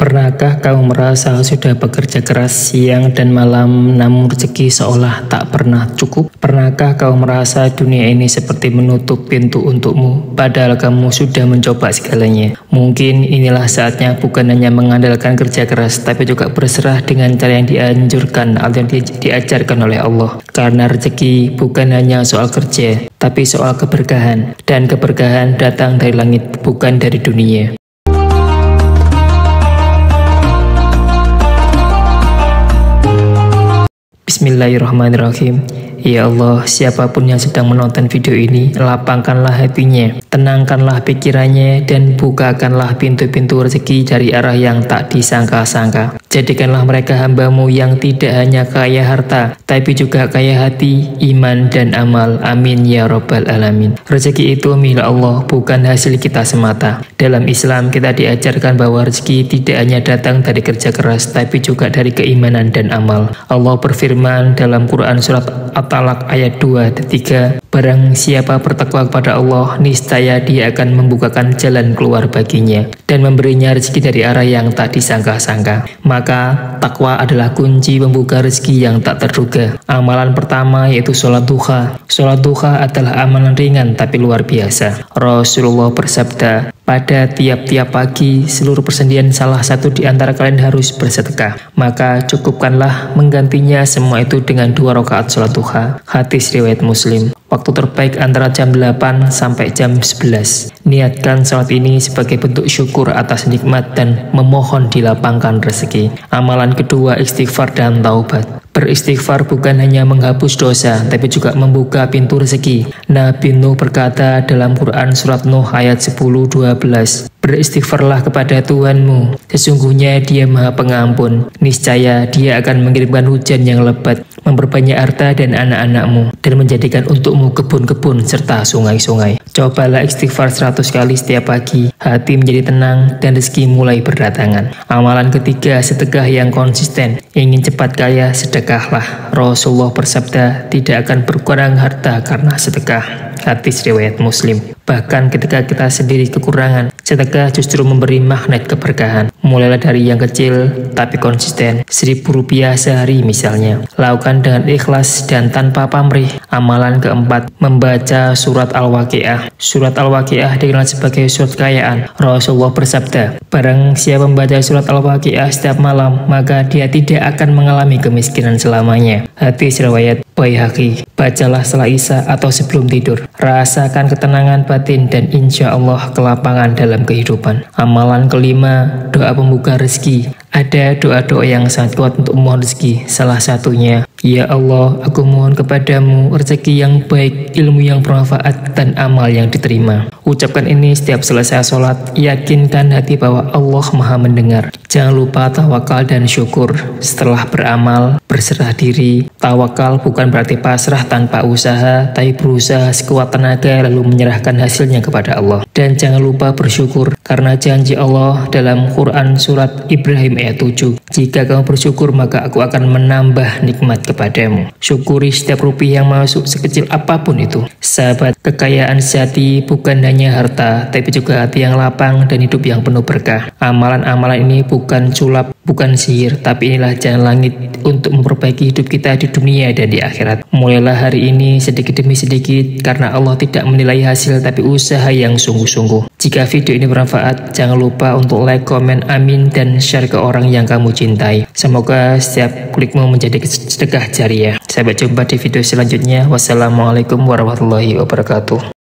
Pernahkah kamu merasa sudah bekerja keras siang dan malam namun rezeki seolah tak pernah cukup? Pernahkah kamu merasa dunia ini seperti menutup pintu untukmu padahal kamu sudah mencoba segalanya? Mungkin inilah saatnya bukan hanya mengandalkan kerja keras tapi juga berserah dengan cara yang dianjurkan atau yang diajarkan oleh Allah. Karena rezeki bukan hanya soal kerja tapi soal keberkahan, dan keberkahan datang dari langit bukan dari dunia. Bismillahirrahmanirrahim. Ya Allah, siapapun yang sedang menonton video ini, lapangkanlah hatinya, tenangkanlah pikirannya, dan bukakanlah pintu-pintu rezeki dari arah yang tak disangka-sangka. Jadikanlah mereka hamba-Mu yang tidak hanya kaya harta, tapi juga kaya hati, iman, dan amal. Amin ya Rabbal Alamin. Rezeki itu milik Allah, bukan hasil kita semata. Dalam Islam, kita diajarkan bahwa rezeki tidak hanya datang dari kerja keras, tapi juga dari keimanan dan amal. Allah berfirman dalam Quran surat At-Talaq ayat 2-3, barang siapa bertakwa kepada Allah, niscaya Dia akan membukakan jalan keluar baginya dan memberinya rezeki dari arah yang tak disangka-sangka. Maka takwa adalah kunci pembuka rezeki yang tak terduga. Amalan pertama yaitu sholat duha. Sholat duha adalah amalan ringan tapi luar biasa. Rasulullah bersabda, pada tiap-tiap pagi seluruh persendian salah satu di antara kalian harus bersedekah. Maka cukupkanlah menggantinya semua itu dengan 2 rakaat sholat duha. Hadis riwayat Muslim. Waktu terbaik antara jam 8 sampai jam 11. Niatkan sholat ini sebagai bentuk syukur atas nikmat dan memohon dilapangkan rezeki. Amalan kedua, istighfar dan taubat. Beristighfar bukan hanya menghapus dosa, tapi juga membuka pintu rezeki. Nabi Nuh berkata dalam Quran surat Nuh ayat 10-12, beristighfarlah kepada Tuhanmu, sesungguhnya Dia Maha Pengampun. Niscaya Dia akan mengirimkan hujan yang lebat, memperbanyak harta dan anak-anakmu, dan menjadikan untukmu kebun-kebun serta sungai-sungai. Cobalah istighfar 100 kali setiap pagi, hati menjadi tenang dan rezeki mulai berdatangan. Amalan ketiga, sedekah yang konsisten. Ingin cepat kaya, sedekahlah. Rasulullah bersabda, tidak akan berkurang harta karena sedekah. Hadis riwayat Muslim. Bahkan ketika kita sendiri kekurangan, sedekah justru memberi magnet keberkahan. Mulailah dari yang kecil tapi konsisten, Rp1.000 sehari misalnya. Lakukan dengan ikhlas dan tanpa pamrih. Amalan keempat, membaca surat Al-Waqiah. Surat Al-Waqiah dikenal sebagai surat kekayaan. Rasulullah bersabda, barang siapa membaca surat Al-Waqiah setiap malam, maka dia tidak akan mengalami kemiskinan selamanya. Hadis riwayat Baihaqi. Bacalah setelah Isya atau sebelum tidur. Rasakan ketenangan batin dan insya Allah kelapangan dalam kehidupan. Amalan kelima, doa pembuka rezeki. Ada doa-doa yang sangat kuat untuk memohon rezeki. Salah satunya, ya Allah, aku mohon kepadamu rezeki yang baik, ilmu yang bermanfaat, dan amal yang diterima. Ucapkan ini setiap selesai sholat. Yakinkan hati bahwa Allah Maha mendengar. Jangan lupa tawakal dan syukur. Setelah beramal, berserah diri. Tawakal bukan berarti pasrah tanpa usaha, tapi berusaha sekuat tenaga lalu menyerahkan hasilnya kepada Allah. Dan jangan lupa bersyukur, karena janji Allah dalam Quran surat Ibrahim ayat 7, jika kamu bersyukur maka aku akan menambah nikmat kepadamu. Syukuri setiap rupiah yang masuk sekecil apapun itu. Sahabat, kekayaan sejati bukan hanya harta, tapi juga hati yang lapang dan hidup yang penuh berkah. Amalan-amalan ini bukan sulap, bukan sihir, tapi inilah jalan langit untuk memperbaiki hidup kita di dunia dan di akhirat. Mulailah hari ini sedikit demi sedikit, karena Allah tidak menilai hasil tapi usaha yang sungguh-sungguh. Jika video ini bermanfaat, jangan lupa untuk like, komen, amin, dan share ke orang yang kamu cintai. Semoga setiap klikmu menjadi sedekah jariah. Sampai jumpa di video selanjutnya. Wassalamualaikum warahmatullahi wabarakatuh.